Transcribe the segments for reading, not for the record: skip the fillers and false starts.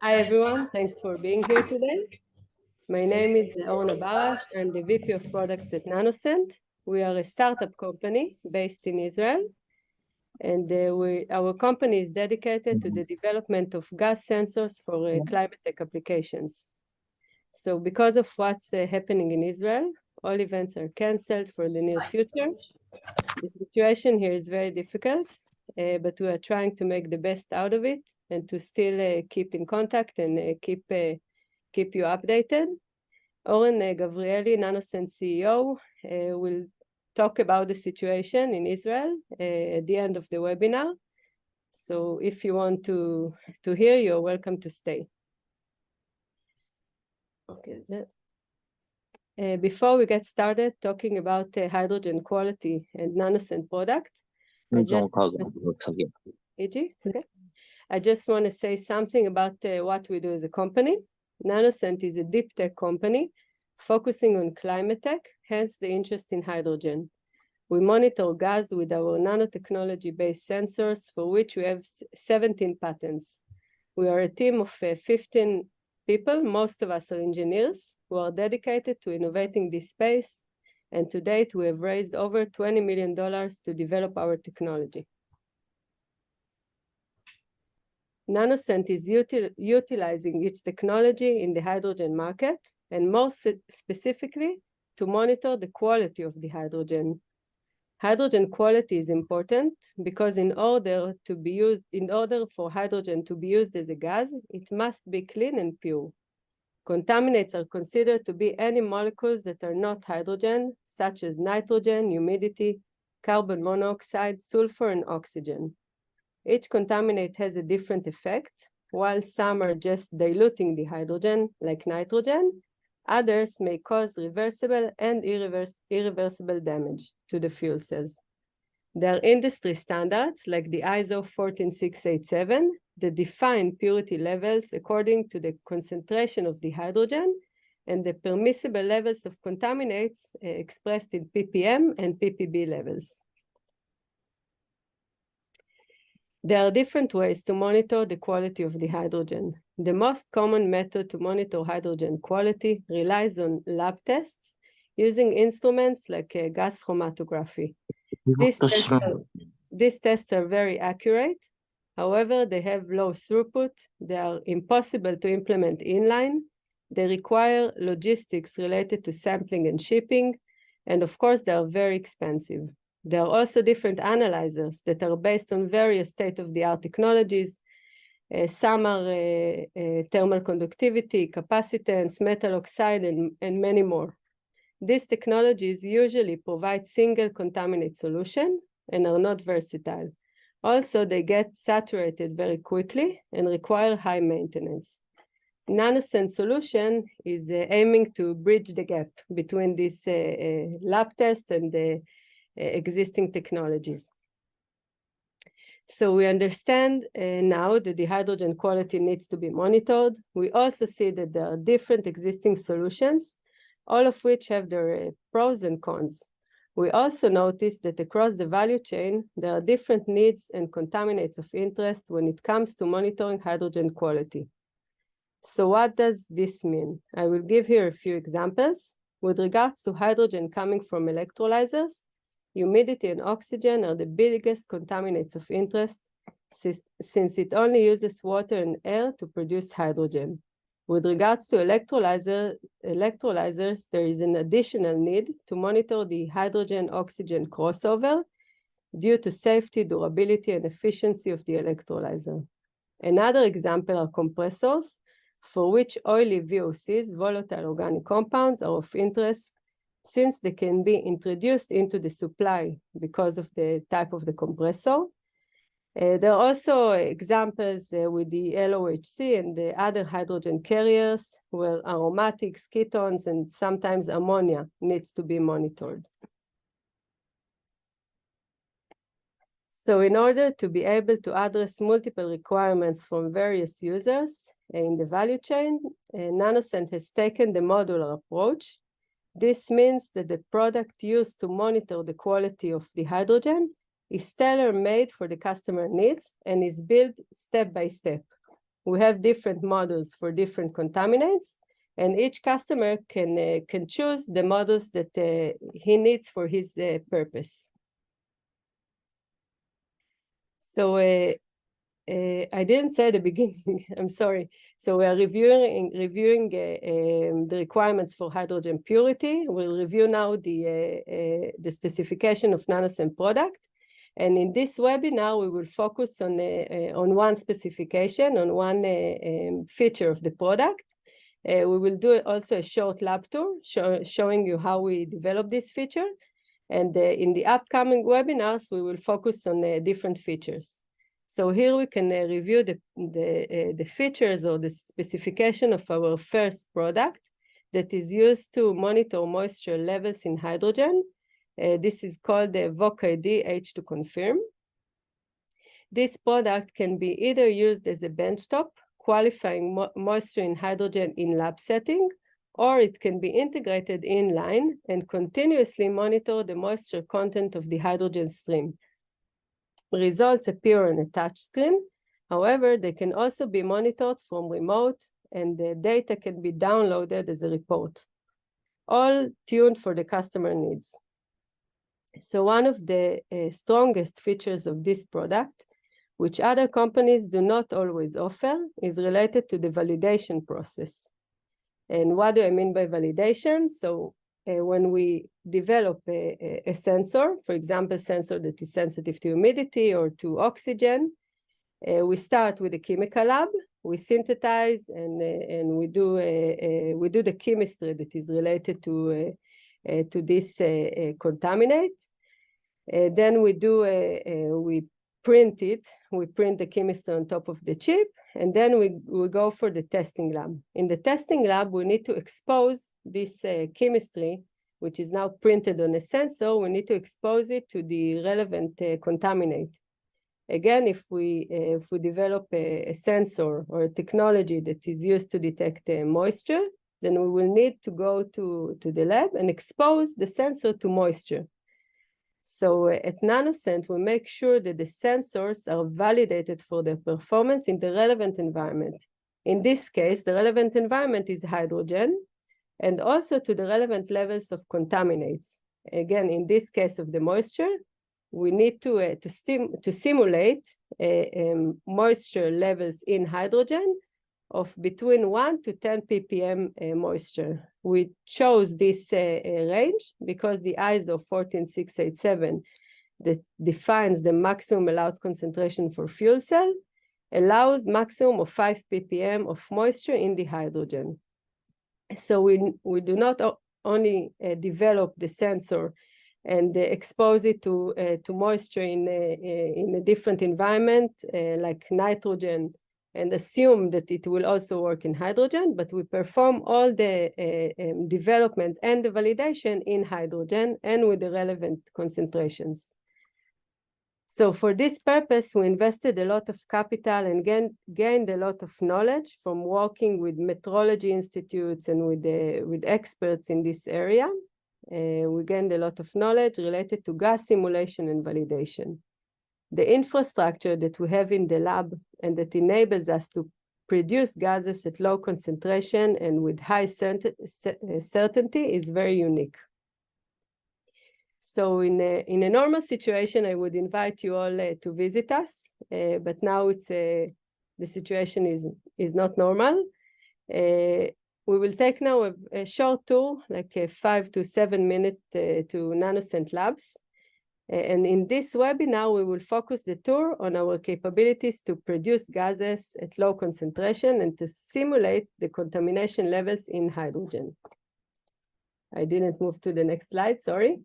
Hi everyone, thanks for being here today. My name is Orna Barash. I'm the VP of Products at NanoScent. We are a startup company based in Israel, and our company is dedicated to the development of gas sensors for climate tech applications. So because of what's happening in Israel, all events are canceled for the near future. The situation here is very difficult, but we are trying to make the best out of it and to still keep in contact and keep you updated. Oren Gavrieli, NanoScent CEO, will talk about the situation in Israel at the end of the webinar. So if you want to hear, you're welcome to stay. Okay. Before we get started talking about hydrogen quality and NanoScent products, I just want to say something about what we do as a company. NanoScent is a deep tech company focusing on climate tech, hence the interest in hydrogen. We monitor gas with our nanotechnology-based sensors, for which we have 17 patents. We are a team of 15 people, most of us are engineers, who are dedicated to innovating this space, and to date we have raised over $20 million to develop our technology. NanoScent is utilizing its technology in the hydrogen market, and more specifically, to monitor the quality of the hydrogen. Hydrogen quality is important because in order for hydrogen to be used as a gas, it must be clean and pure. Contaminants are considered to be any molecules that are not hydrogen, such as nitrogen, humidity, carbon monoxide, sulfur, and oxygen. Each contaminant has a different effect. While some are just diluting the hydrogen, like nitrogen, others may cause reversible and irreversible damage to the fuel cells. There are industry standards, like the ISO 14687, that define purity levels according to the concentration of the hydrogen and the permissible levels of contaminants expressed in ppm and ppb levels. There are different ways to monitor the quality of the hydrogen. The most common method to monitor hydrogen quality relies on lab tests using instruments like gas chromatography. These tests are very accurate. However, they have low throughput. They are impossible to implement inline. They require logistics related to sampling and shipping. And of course, they are very expensive. There are also different analyzers that are based on various state-of-the-art technologies. Some are thermal conductivity, capacitance, metal oxide, and many more. These technologies usually provide single contaminant solution and are not versatile. Also, they get saturated very quickly and require high maintenance. NanoScent solution is aiming to bridge the gap between this lab test and the existing technologies. So we understand now that the hydrogen quality needs to be monitored. We also see that there are different existing solutions, all of which have their pros and cons. We also notice that across the value chain, there are different needs and contaminants of interest when it comes to monitoring hydrogen quality. So what does this mean? I will give here a few examples. With regards to hydrogen coming from electrolyzers, humidity and oxygen are the biggest contaminants of interest since it only uses water and air to produce hydrogen. With regards to electrolyzers, there is an additional need to monitor the hydrogen-oxygen crossover due to safety, durability, and efficiency of the electrolyzer. Another example are compressors, for which oily VOCs, volatile organic compounds, are of interest since they can be introduced into the supply because of the type of the compressor. There are also examples with the LOHC and the other hydrogen carriers where aromatics, ketones, and sometimes ammonia needs to be monitored. So in order to be able to address multiple requirements from various users in the value chain, NanoScent has taken the modular approach. This means that the product used to monitor the quality of the hydrogen is tailor-made for the customer needs and is built step by step. We have different models for different contaminants, and each customer can choose the models that he needs for his purpose. So I didn't say at the beginning, I'm sorry. So we are reviewing the requirements for hydrogen purity. We'll review now the specification of NanoScent product. And in this webinar, we will focus on one specification, on one feature of the product. We will do also a short lab tour showing you how we develop this feature. And in the upcoming webinars, we will focus on different features. So here we can review the features or the specification of our first product that is used to monitor moisture levels in hydrogen. This is called the VOCID H2Confirm. This product can be either used as a benchtop, qualifying moisture in hydrogen in lab setting, or it can be integrated inline and continuously monitor the moisture content of the hydrogen stream. Results appear on a touch screen. However, they can also be monitored from remote, and the data can be downloaded as a report, all tuned for the customer needs. So one of the strongest features of this product, which other companies do not always offer, is related to the validation process. And what do I mean by validation? So when we develop a sensor, for example, a sensor that is sensitive to humidity or to oxygen, we start with a chemical lab, we synthesize, and we do the chemistry that is related to this contaminant. Then we print it. We print the chemistry on top of the chip, and then we go for the testing lab. In the testing lab, we need to expose this chemistry, which is now printed on a sensor. We need to expose it to the relevant contaminant. Again, if we develop a sensor or a technology that is used to detect moisture, then we will need to go to the lab and expose the sensor to moisture. So at NanoScent, we make sure that the sensors are validated for their performance in the relevant environment. In this case, the relevant environment is hydrogen, and also to the relevant levels of contaminants. Again, in this case of the moisture, we need to simulate moisture levels in hydrogen of between 1 to 10 ppm moisture. We chose this range because the ISO 14687 that defines the maximum allowed concentration for fuel cell allows maximum of 5 ppm of moisture in the hydrogen. So we do not only develop the sensor and expose it to moisture in a different environment like nitrogen, and assume that it will also work in hydrogen, but we perform all the development and the validation in hydrogen and with the relevant concentrations. So for this purpose, we invested a lot of capital and gained a lot of knowledge from working with metrology institutes and with experts in this area. We gained a lot of knowledge related to gas simulation and validation. The infrastructure that we have in the lab and that enables us to produce gases at low concentration and with high certainty is very unique. So in a normal situation, I would invite you all to visit us, but now the situation is not normal. We will take now a short tour, like a 5 to 7 minute to NanoScent labs. And in this webinar, we will focus the tour on our capabilities to produce gases at low concentration and to simulate the contamination levels in hydrogen. I didn't move to the next slide, sorry.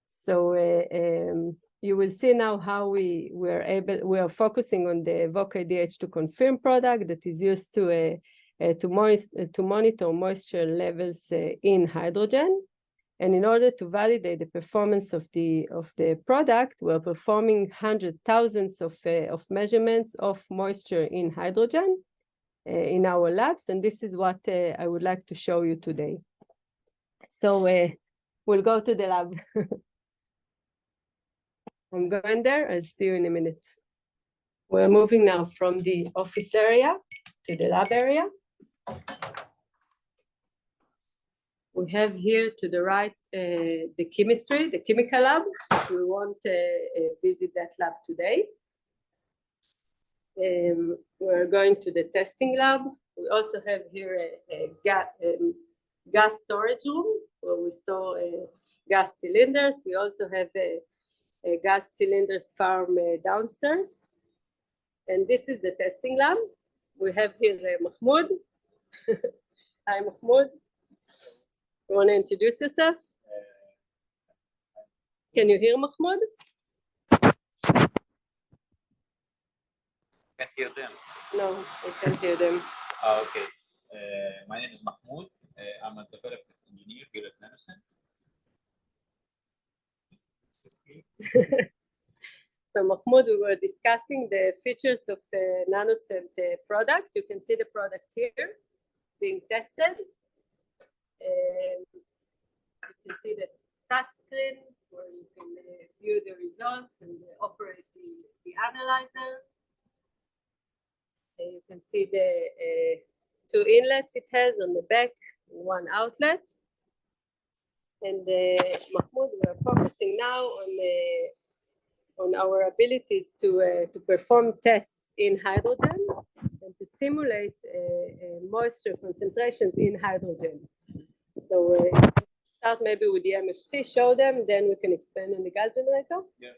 So you will see now how we are focusing on the VOCID H2Confirm product that is used to monitor moisture levels in hydrogen. And in order to validate the performance of the product, we're performing thousands of measurements of moisture in hydrogen in our labs, and this is what I would like to show you today. So we'll go to the lab. I'm going there. I'll see you in a minute. We're moving now from the office area to the lab area. We have here to the right the chemistry, the chemical lab. We won't visit that lab today. We're going to the testing lab. We also have here a gas storage room where we store gas cylinders. We also have a gas cylinders farm downstairs. And this is the testing lab. We have here Mahmoud. Hi, Mahmoud. You want to introduce yourself? Can you hear Mahmoud? Can't hear them. No, I can't hear them. Okay. My name is Mahmoud. I'm a development engineer here at NanoScent. So Mahmoud, we were discussing the features of NanoScent product. You can see the product here being tested. You can see the touch screen where you can view the results and operate the analyzer. You can see the 2 inlets it has on the back, 1 outlet. And Mahmoud, we are focusing now on our abilities to perform tests in hydrogen and to simulate moisture concentrations in hydrogen. So start maybe with the MFC, show them, then we can expand on the gas generator. Yeah.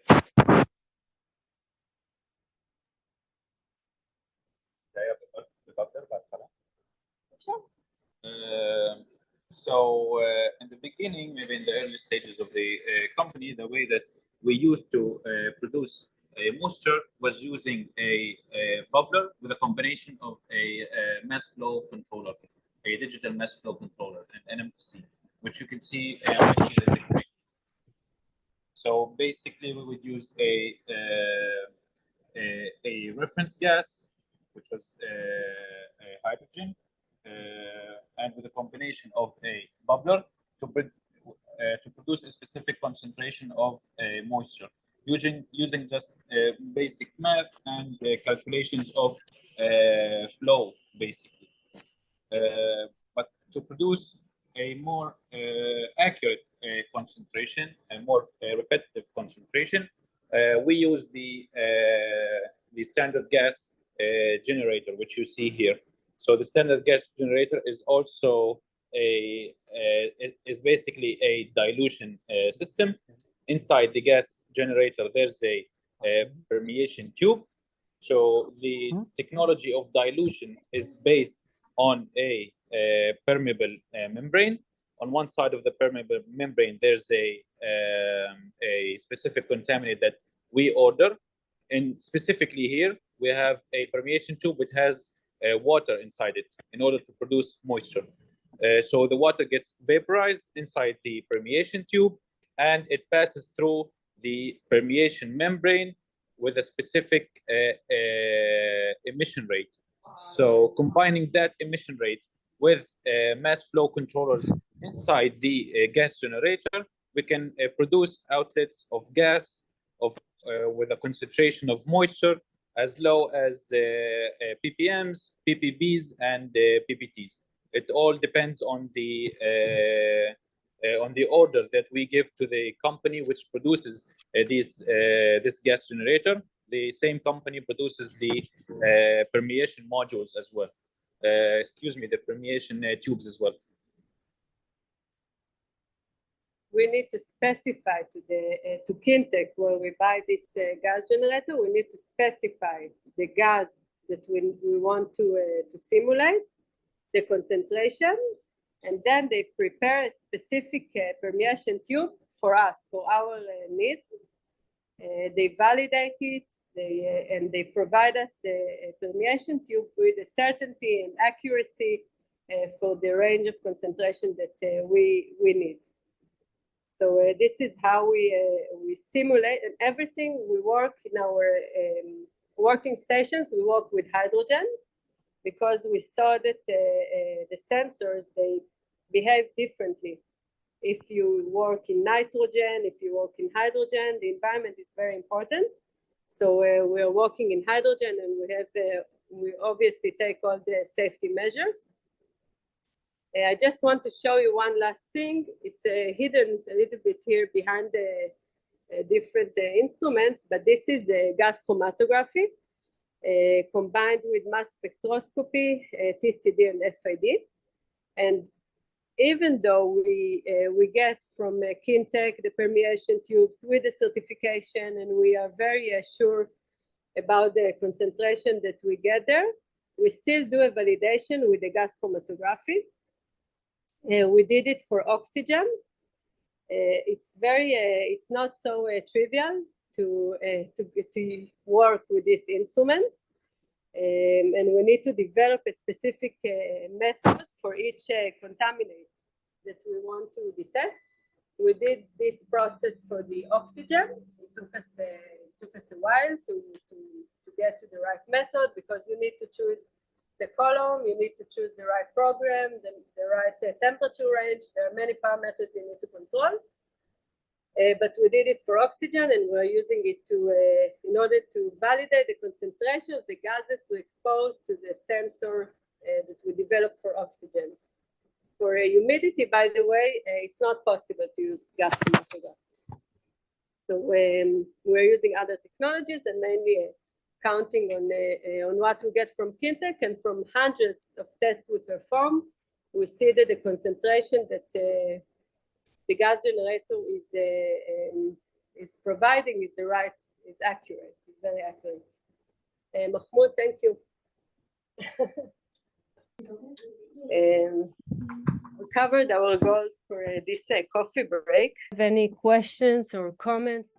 Sure. In the beginning, maybe in the early stages of the company, the way that we used to produce moisture was using a bubbler with a combination of a mass flow controller, a digital mass flow controller, and NMFC, which you can see right here in the green. So basically, we would use a reference gas, which was hydrogen, and with a combination of a bubbler to produce a specific concentration of moisture, using just basic math and calculations of flow, basically. But to produce a more accurate concentration, a more repetitive concentration, we use the standard gas generator, which you see here. So the standard gas generator is also is basically a dilution system. Inside the gas generator, there's a permeation tube. So the technology of dilution is based on a permeable membrane. On one side of the permeable membrane, there's a specific contaminant that we order. And specifically here, we have a permeation tube which has water inside it in order to produce moisture. So the water gets vaporized inside the permeation tube, and it passes through the permeation membrane with a specific emission rate. So combining that emission rate with mass flow controllers inside the gas generator, we can produce outlets of gas with a concentration of moisture as low as ppms, ppbs, and ppts. It all depends on the order that we give to the company which produces this gas generator. The same company produces the permeation modules as well. The permeation tubes as well. We need to specify to Kintec, where we buy this gas generator, we need to specify the gas that we want to simulate, the concentration, and then they prepare a specific permeation tube for us, for our needs. They validate it, and they provide us the permeation tube with a certainty and accuracy for the range of concentration that we need. So this is how we simulate, and everything we work in our working stations, we work with hydrogen, because we saw that the sensors, they behave differently. If you work in nitrogen, if you work in hydrogen, the environment is very important. So we are working in hydrogen, and we have we obviously take all the safety measures. I just want to show you one last thing. It's hidden a little bit here behind the different instruments, but this is gas chromatography combined with mass spectroscopy, TCD and FID. And even though we get from Kintec the permeation tubes with the certification, and we are very sure about the concentration that we get there, we still do a validation with the gas chromatography. We did it for oxygen. It's not so trivial to work with this instrument, and we need to develop a specific method for each contaminant that we want to detect. We did this process for the oxygen. It took us a while to get to the right method, because you need to choose the column, you need to choose the right program, the right temperature range. There are many parameters you need to control. But we did it for oxygen, and we're using it in order to validate the concentration of the gases we expose to the sensor that we developed for oxygen. For humidity, by the way, it's not possible to use gas chromatography. So we're using other technologies, and mainly counting on what we get from Kintec, and from hundreds of tests we perform, we see that the concentration that the gas generator is providing is accurate. It's very accurate. Mahmoud, thank you. We covered our goal for this coffee break. Have any questions or comments?